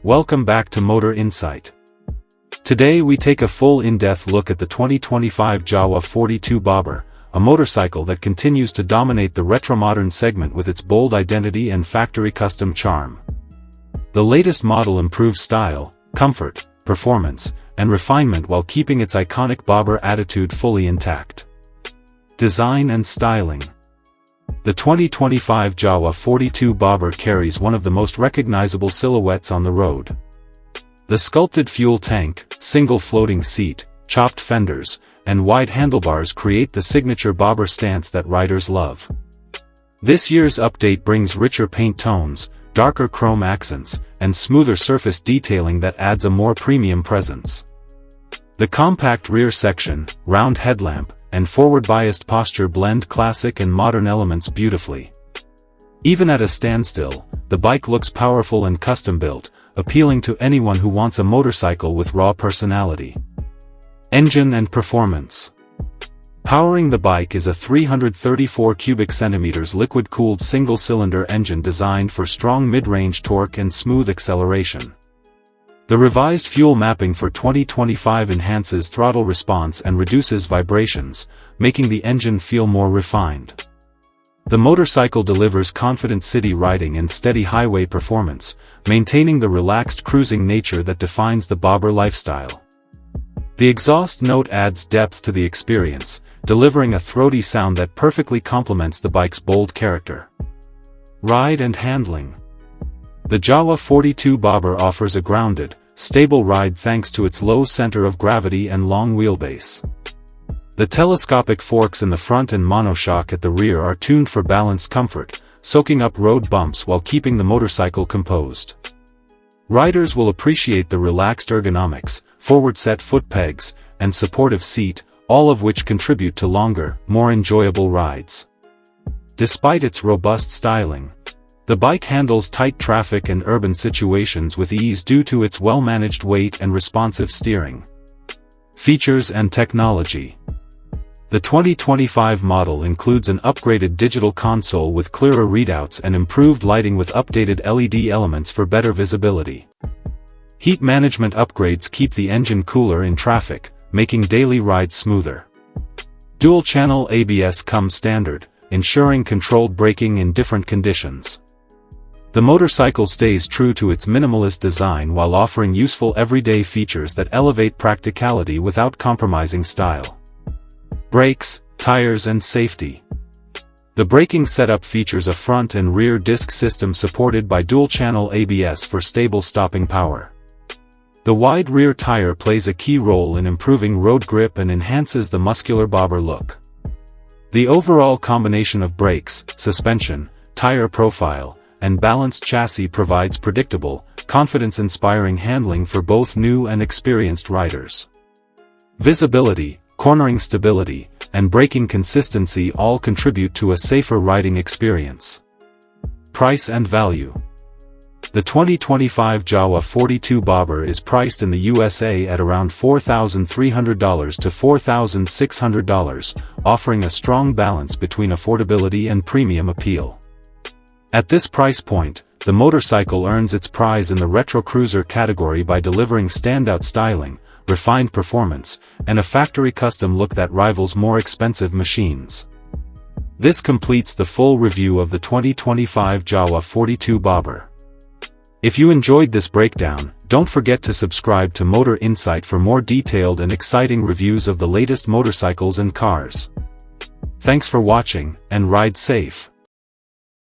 Welcome back to Motor Insight. Today we take a full in-depth look at the 2025 Jawa 42 Bobber, a motorcycle that continues to dominate the retro-modern segment with its bold identity and factory custom charm. The latest model improves style, comfort, performance, and refinement while keeping its iconic bobber attitude fully intact. Design and styling. The 2025 Jawa 42 Bobber carries one of the most recognizable silhouettes on the road. The sculpted fuel tank, single floating seat, chopped fenders, and wide handlebars create the signature bobber stance that riders love. This year's update brings richer paint tones, darker chrome accents, and smoother surface detailing that adds a more premium presence. The compact rear section, round headlamp, and forward-biased posture blend classic and modern elements beautifully. Even at a standstill, the bike looks powerful and custom-built, appealing to anyone who wants a motorcycle with raw personality. Engine and performance. Powering the bike is a 334 cubic centimeters liquid-cooled single-cylinder engine designed for strong mid-range torque and smooth acceleration. The revised fuel mapping for 2025 enhances throttle response and reduces vibrations, making the engine feel more refined. The motorcycle delivers confident city riding and steady highway performance, maintaining the relaxed cruising nature that defines the bobber lifestyle. The exhaust note adds depth to the experience, delivering a throaty sound that perfectly complements the bike's bold character. Ride and handling. The Jawa 42 Bobber offers a grounded, stable ride thanks to its low center of gravity and long wheelbase. The telescopic forks in the front and monoshock at the rear are tuned for balanced comfort, soaking up road bumps while keeping the motorcycle composed. Riders will appreciate the relaxed ergonomics, forward-set foot pegs, and supportive seat, all of which contribute to longer, more enjoyable rides. Despite its robust styling, the bike handles tight traffic and urban situations with ease due to its well-managed weight and responsive steering. Features and technology. The 2025 model includes an upgraded digital console with clearer readouts and improved lighting with updated LED elements for better visibility. Heat management upgrades keep the engine cooler in traffic, making daily rides smoother. Dual-channel ABS comes standard, ensuring controlled braking in different conditions. The motorcycle stays true to its minimalist design while offering useful everyday features that elevate practicality without compromising style. Brakes, tires and safety. The braking setup features a front and rear disc system supported by dual-channel ABS for stable stopping power. The wide rear tire plays a key role in improving road grip and enhances the muscular bobber look. The overall combination of brakes, suspension, tire profile, and balanced chassis provides predictable, confidence-inspiring handling for both new and experienced riders. Visibility, cornering stability, and braking consistency all contribute to a safer riding experience. Price and value. The 2025 Jawa 42 Bobber is priced in the USA at around $4,300 to $4,600, offering a strong balance between affordability and premium appeal. At this price point, the motorcycle earns its prize in the retro cruiser category by delivering standout styling, refined performance, and a factory custom look that rivals more expensive machines. This completes the full review of the 2025 Jawa 42 Bobber. If you enjoyed this breakdown, don't forget to subscribe to Motor Insight for more detailed and exciting reviews of the latest motorcycles and cars. Thanks for watching, and ride safe.